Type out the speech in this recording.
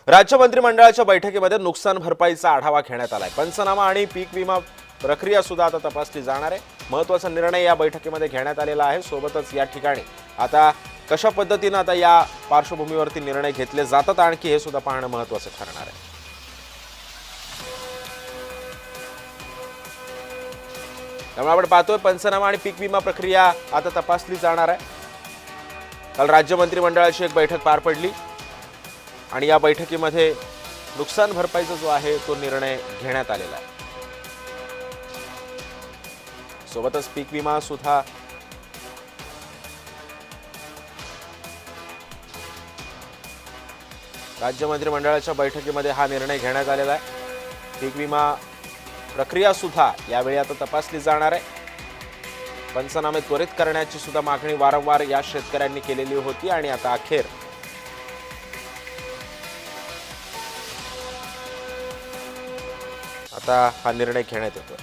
राज्य मंत्रिमंडळाच्या बैठकीमध्ये नुकसान भरपाईचा आढावा घेण्यात आलाय। पंचनामा आणि पीक विमा प्रक्रिया सुद्धा आता तपासली जाणार आहे। महत्त्वाचा निर्णय या बैठकीमध्ये घेण्यात आलेला आहे। सोबतच या ठिकाणी आता कशा पद्धतीने आता या पार्श्वभूमीवरती निर्णय घेतले जातात आणखी हे सुद्धा पाहणं महत्त्वाचं ठरणार आहे। त्यामुळे आपण पाहतोय पंचनामा आणि पीक विमा प्रक्रिया आता तपासली जाणार आहे। काल राज्य मंत्रिमंडळाची एक बैठक पार पडली आणि या बैठकीमध्ये नुकसान भरपाईचा जो आहे तो निर्णय घेण्यात आलेला आहे। सोबतच पीक विमा सुद्धा राज्य मंत्रिमंडळाच्या बैठकीमध्ये हा निर्णय घेण्यात आलेला आहे। पीक विमा प्रक्रिया सुद्धा यावेळी आता तपासली जाणार आहे। पंचनामे त्वरित करण्याची सुद्धा मागणी वारंवार या शेतकऱ्यांनी केलेली होती आणि आता अखेर आता हा निर्णय घेण्यात येतोय।